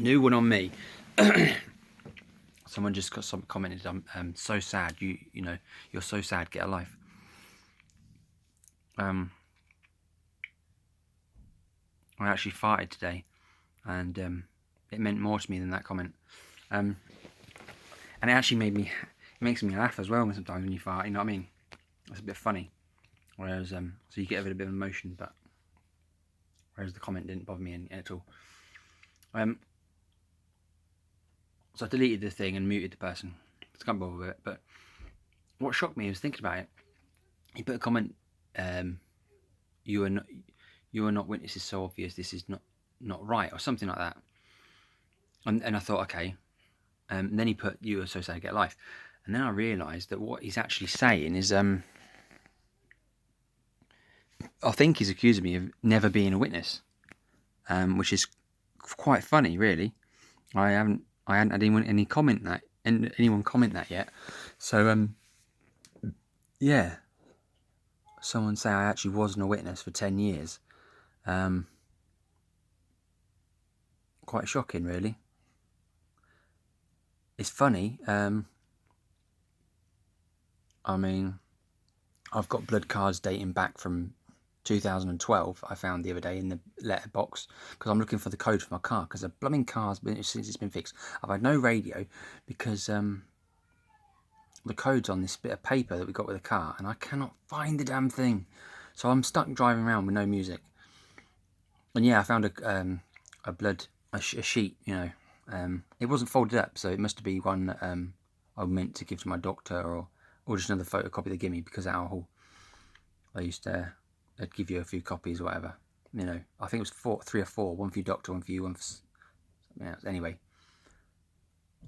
New one on me. Someone just got commented. I'm so sad. You know, you're so sad. Get a life. I actually farted today, and it meant more to me than that comment. And it actually makes me laugh as well sometimes when you fart. You know what I mean? It's a bit funny. Whereas so you get a bit of emotion, but whereas the comment didn't bother me at all. So I deleted the thing and muted the person. I can't bother with it. But what shocked me was thinking about it. He put a comment, you are not witnesses so obvious, this is not right, or something like that. And I thought, okay. And then he put, you are so sad, get a life. And then I realised that what he's actually saying is, I think he's accusing me of never being a witness, which is quite funny, really. I hadn't had anyone comment that yet. So yeah, someone say I actually wasn't a witness for 10 years. Quite shocking, really. It's funny. I mean, I've got blood cards dating back from 2012. I found the other day in the letterbox because I'm looking for the code for my car because the blooming car's been, since it's been fixed. I've had no radio because the code's on this bit of paper that we got with the car, and I cannot find the damn thing. So I'm stuck driving around with no music. And yeah, I found a sheet, you know. It wasn't folded up, so it must be one that I meant to give to my doctor, or just another photocopy they give me, because at our hall they used to, they'd give you a few copies or whatever. You know, I think it was 3 or 4, one for your doctor, one for you, one for something else. Anyway,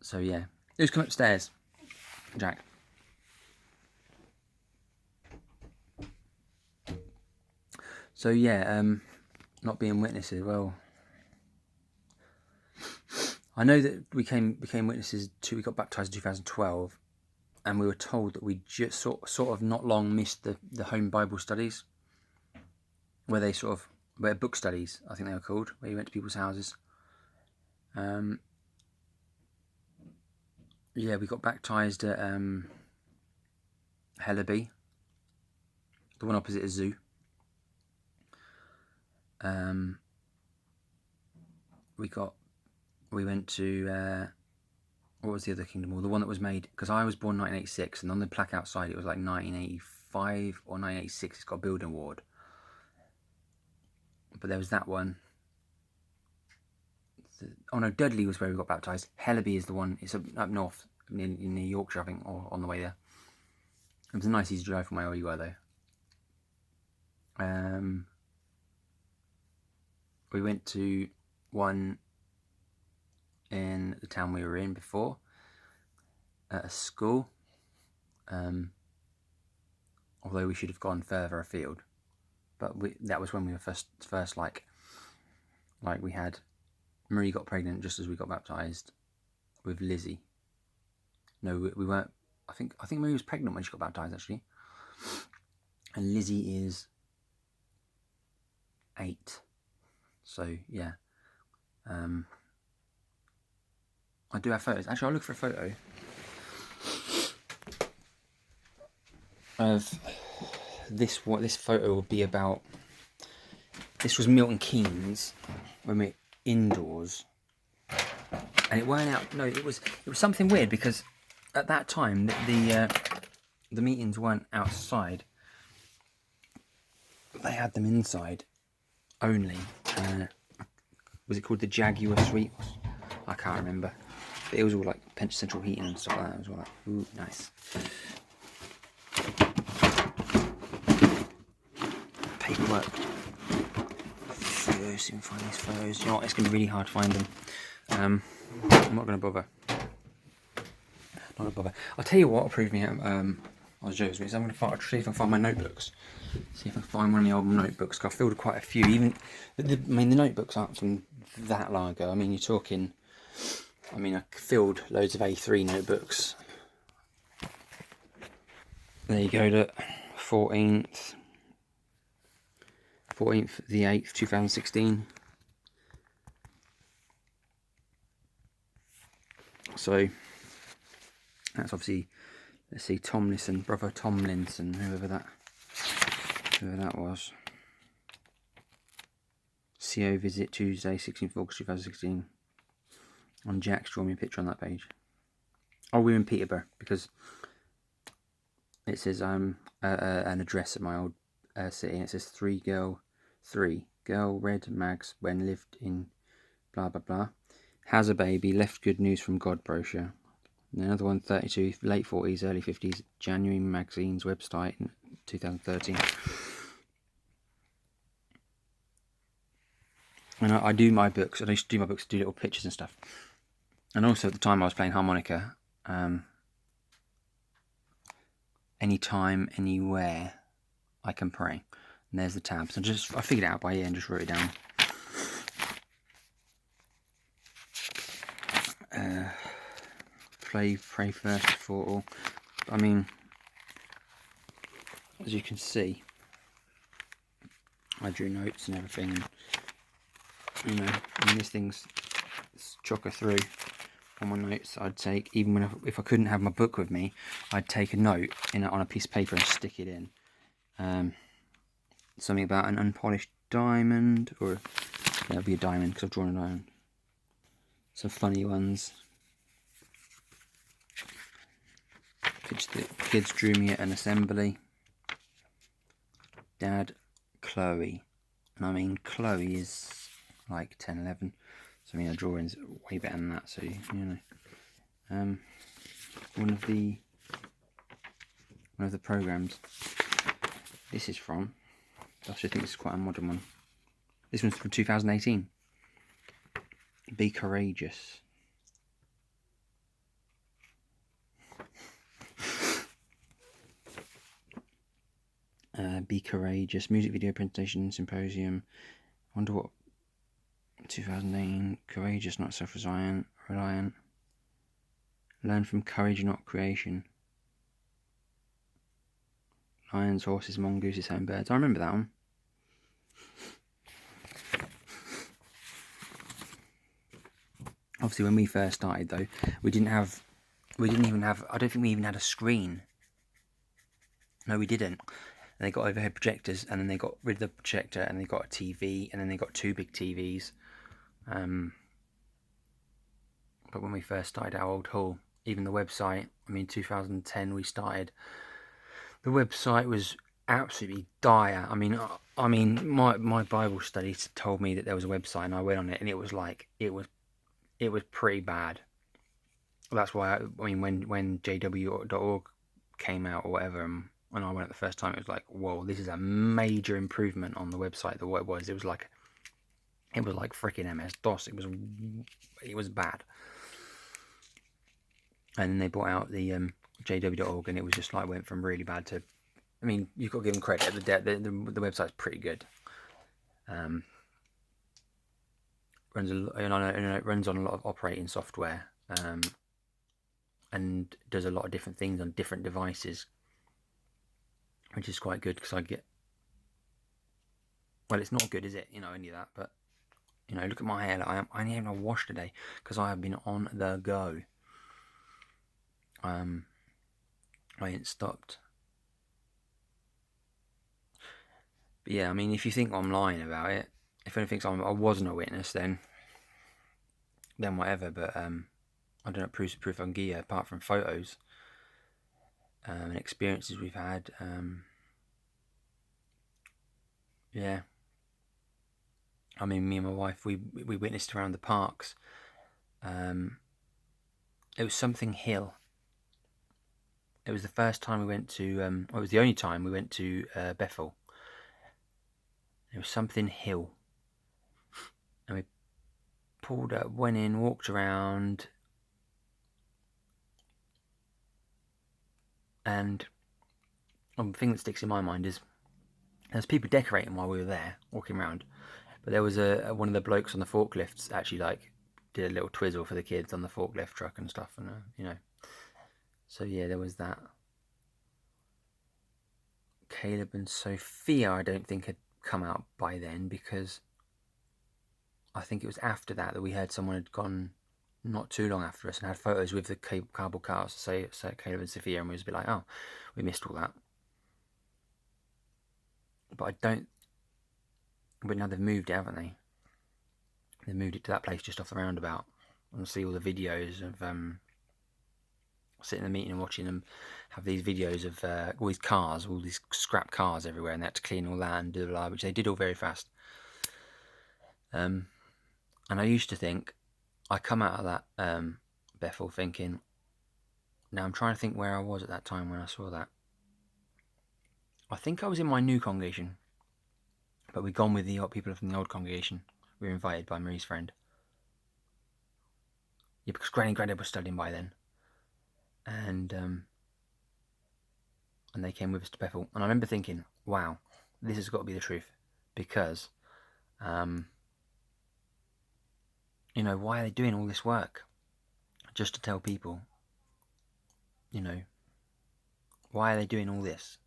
so yeah, who's come upstairs? Jack. So yeah, not being witnesses. Well, I know that we became witnesses we got baptised in 2012, and we were told that we just sort of not long missed the home Bible studies, where they where book studies, I think they were called, where you went to people's houses. Yeah, we got baptised at Hellaby, the one opposite a zoo. We went to what was the other Kingdom Hall? The one that was made, because I was born 1986, and on the plaque outside it was like 1985 or 1986. It's got a building award. But there was that one. Oh no, Dudley was where we got baptised. Hellaby is the one. It's up north in Yorkshire, I think, or on the way there. It was a nice easy drive from where we were, though. We went to one in the town we were in before, at a school, although we should have gone further afield. But that was when we were first like we had, Marie got pregnant just as we got baptised with Lizzie. No, we weren't. I think Marie was pregnant when she got baptised, actually. And Lizzie is 8. So yeah, I do have photos. Actually, I'll look for a photo of this. What this photo will be about. This was Milton Keynes when we're indoors, and it weren't out. No, it was something weird, because at that time the meetings weren't outside. They had them inside only. Was it called the Jaguar Suite? I can't remember. But it was all like central heating and stuff like that. It was all like, ooh, nice. Paperwork. Photos, see if I find these photos. You know what? It's going to be really hard to find them. I'm not going to bother. I'll tell you what will prove me out. I was joking. I'm going to see if I can find my notebooks. See if I can find one of the old notebooks. Cause I filled quite a few. Even the notebooks aren't from that long ago. I mean, you're talking. I mean, I filled loads of A3 notebooks. There you go. Look, 14th the 8th, 2016. So that's obviously, let's see, Tomlinson, brother Tomlinson, whoever that was. CO visit Tuesday, 16th August 2016. And Jack's drawn me a picture on that page. Oh, we're in Peterborough because it says an address at my old city. And it says 3 girl read mags when lived in blah blah blah. Has a baby, left good news from God brochure. And another one, 32, late 40s, early 50s, January magazine's website in 2013. And I do my books. I used to do my books, do little pictures and stuff. And also at the time I was playing harmonica. Anytime, anywhere, I can pray. And there's the tabs. I figured it out by ear and just wrote it down. Pray first for all. I mean, as you can see, I drew notes and everything, and you know, and this thing's chocker through on my notes. I'd take, even if I couldn't have my book with me, I'd take a note on a piece of paper and stick it in. Something about an unpolished diamond, or that'll be a diamond because I've drawn a diamond. Some funny ones. Picture the kids drew me at an assembly. Dad, Chloe. And I mean, Chloe is like 10, 11. So I mean, her drawing's way better than that. So you know, one of the programs this is from. I actually think this is quite a modern one. This one's from 2018. Be courageous. Be courageous. Music video presentation symposium. I wonder what 2018. Courageous, not self-reliant. Learn from courage, not creation. Lions, horses, mongooses, home birds. I remember that one. Obviously, when we first started, though, we didn't even have. I don't think we even had a screen. No, we didn't. And they got overhead projectors, and then they got rid of the projector, and they got a TV, and then they got 2 big TVs. But when we first started our old hall, even the website, I mean, 2010 we started. The website was absolutely dire. I mean, my Bible study told me that there was a website, and I went on it, and it was like, it was pretty bad. That's why I mean, when JW.org came out or whatever, when I went it the first time, it was like, whoa, this is a major improvement on the website than what it was. It was like freaking MS-DOS. It was bad. And then they brought out the JW.org, and it was just like, went from really bad to, I mean, you've got to give them credit. The website's pretty good. Runs on a lot of operating software, and does a lot of different things on different devices, which is quite good, because well, it's not good, is it? You know, any of that, but you know, look at my hair. Like, I ain't even washed today because I have been on the go. I ain't stopped. But yeah, I mean, if you think I'm lying about it, if anyone thinks I wasn't a witness, then whatever. But I don't know, proof I can give you apart from photos and experiences we've had. Yeah. I mean, me and my wife, we witnessed around the parks. It was something hill. It was the first time we went to, it was the only time we went to Bethel. It was something hill. And we pulled up, went in, walked around. And the thing that sticks in my mind is there's people decorating while we were there, walking around. But there was one of the blokes on the forklifts actually like did a little twizzle for the kids on the forklift truck and stuff, and you know. So yeah, there was that. Caleb and Sophia, I don't think had come out by then, because I think it was after that we heard someone had gone not too long after us and had photos with the cardboard cars, say Caleb and Sophia, and we was a bit like, oh, we missed all that. But I don't. But now they've moved it, haven't they? They moved it to that place just off the roundabout. And I see all the videos of sitting in the meeting and watching them have these videos of all these cars, all these scrap cars everywhere, and they had to clean all that and do blah, which they did all very fast. And I used to think, I come out of that Bethel thinking, now I'm trying to think where I was at that time when I saw that. I think I was in my new congregation, but we'd gone with the people from the old congregation. We were invited by Marie's friend. Yeah, because Granny and Granddad were studying by then. And they came with us to Bethel. And I remember thinking, wow, this has got to be the truth. Because, you know, why are they doing all this work? Just to tell people, you know, why are they doing all this?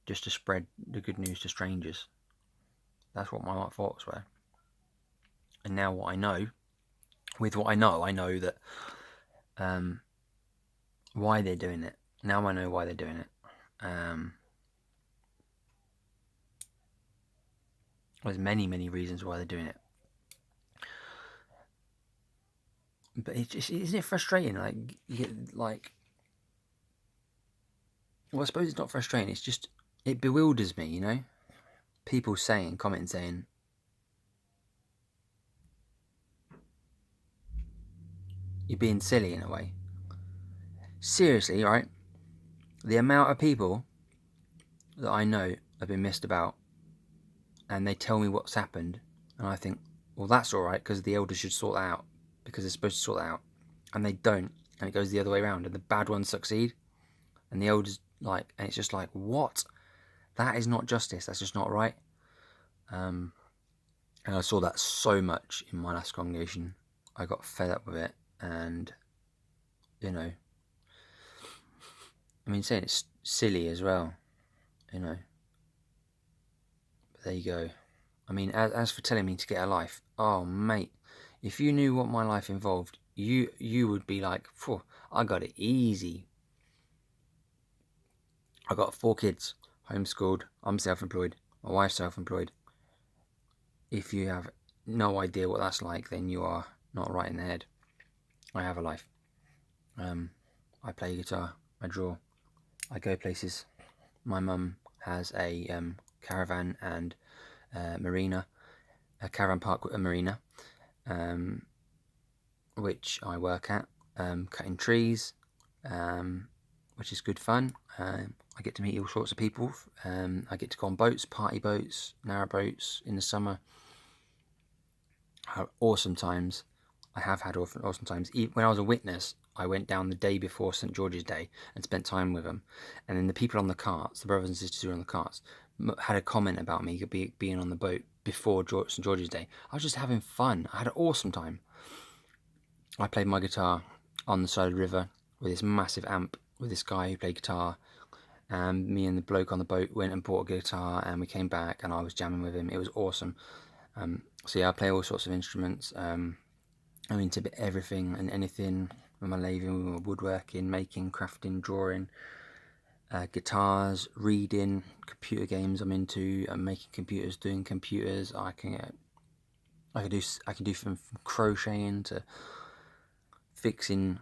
Just to spread the good news to strangers. That's what my thoughts were. And now what I know, with what I know that why they're doing it. Now I know why they're doing it. There's many reasons why they're doing it. But it's just, isn't it frustrating? Like, you get, like, well, I suppose it's not frustrating. It's just, it bewilders me, you know? People commenting saying, you're being silly in a way. Seriously, right? The amount of people that I know have been missed about, and they tell me what's happened, and I think, well, that's all right, because the elders should sort that out, because they're supposed to sort that out, and they don't, and it goes the other way around, and the bad ones succeed, and the elders, like, and it's just like, what? That is not justice. That's just not right. And I saw that so much in my last congregation. I got fed up with it, and, you know, I mean, saying it's silly as well, you know. But there you go. I mean, as for telling me to get a life, oh mate, if you knew what my life involved, you would be like, phew, I got it easy. I got 4 kids, homeschooled. I'm self-employed. My wife's self-employed. If you have no idea what that's like, then you are not right in the head. I have a life. I play guitar. I draw. I go places. My mum has a caravan and marina, a caravan park with a marina, which I work at, cutting trees, which is good fun. I get to meet all sorts of people. I get to go on boats, party boats, narrow boats in the summer. Have awesome times. I have had awesome times. When I was a witness, I went down the day before St. George's Day and spent time with them. And then the people on the carts, the brothers and sisters who were on the carts, had a comment about me being on the boat before St. George's Day. I was just having fun. I had an awesome time. I played my guitar on the side of the river with this massive amp with this guy who played guitar. And me and the bloke on the boat went and bought a guitar, and we came back and I was jamming with him. It was awesome. So yeah, I play all sorts of instruments. I'm into everything and anything with my laving, woodworking, making, crafting, drawing, guitars, reading, computer games. I'm into making computers, doing computers. I can do from crocheting to fixing,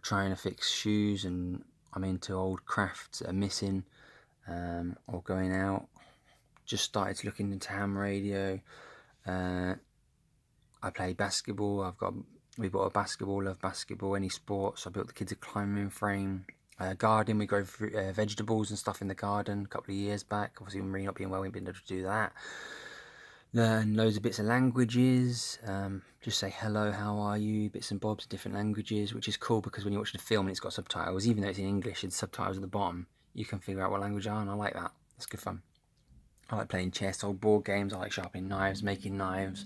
trying to fix shoes, and I'm into old crafts that are missing or going out. Just started looking into ham radio. I play basketball. We bought a basketball, love basketball, any sports. I built the kids a climbing frame. Garden, we grow vegetables and stuff in the garden a couple of years back. Obviously, Marie not being well, we've been able to do that. Learn loads of bits of languages. Just say hello, how are you? Bits and bobs of different languages, which is cool because when you watch the film and it's got subtitles, even though it's in English, it's subtitles at the bottom, you can figure out what language are, and I like that. It's good fun. I like playing chess, old board games. I like sharpening knives, making knives.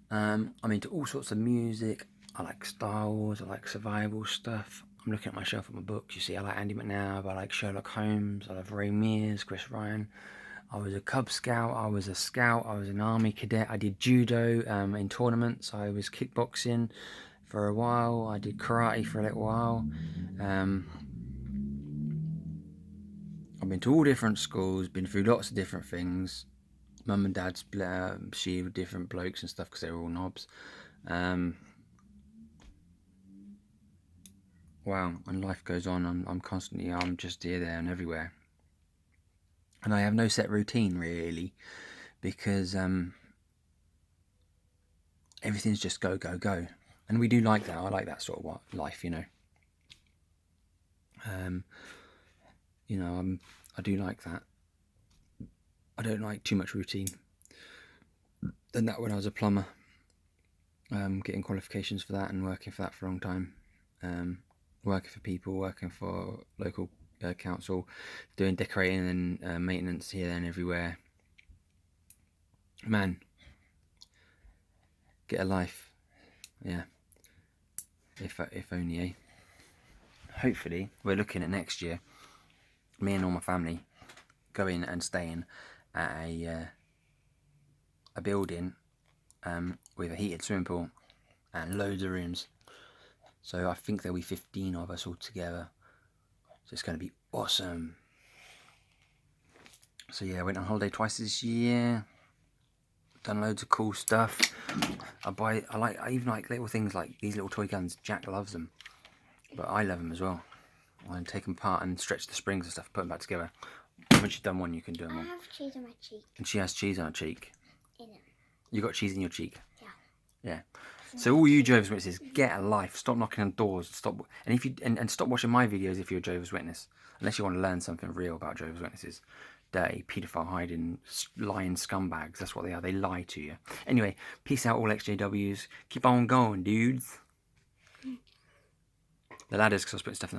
I'm into all sorts of music. I like Star Wars. I like survival stuff. I'm looking at my shelf of my books. You see, I like Andy McNabb. I like Sherlock Holmes. I love Ray Mears, Chris Ryan. I was a Cub Scout, I was a Scout, I was an Army Cadet, I did Judo in tournaments, I was kickboxing for a while, I did karate for a little while. I've been to all different schools, been through lots of different things. Mum and Dad split up, she with different blokes and stuff because they were all knobs. Wow, and life goes on. I'm just here, there, and everywhere. And I have no set routine really, because everything's just go, go, go. And we do like that. I like that sort of life, you know. I do like that. I don't like too much routine. Done that when I was a plumber, getting qualifications for that and working for that for a long time. Working for people, working for local council, doing decorating and maintenance here and everywhere. Man, get a life. Yeah. If only, eh? Hopefully, we're looking at next year, me and all my family going and staying at a building with a heated swimming pool and loads of rooms. So I think there'll be 15 of us all together. So it's going to be awesome. So yeah, I went on holiday twice this year. Done loads of cool stuff. I even like little things like these little toy guns. Jack loves them, but I love them as well. I take them apart and stretch the springs and stuff, put them back together. Once you've done one, you can do them all. I have cheese on my cheek. And she has cheese on her cheek. In it. You got cheese in your cheek. Yeah. Yeah. So all you Jehovah's Witnesses, get a life. Stop knocking on doors. Stop and stop watching my videos if you're a Jehovah's Witness. Unless you want to learn something real about Jehovah's Witnesses. Dirty, paedophile, hiding, lying scumbags. That's what they are. They lie to you. Anyway, peace out, all XJWs. Keep on going, dudes. The ladders, because I was putting stuff in the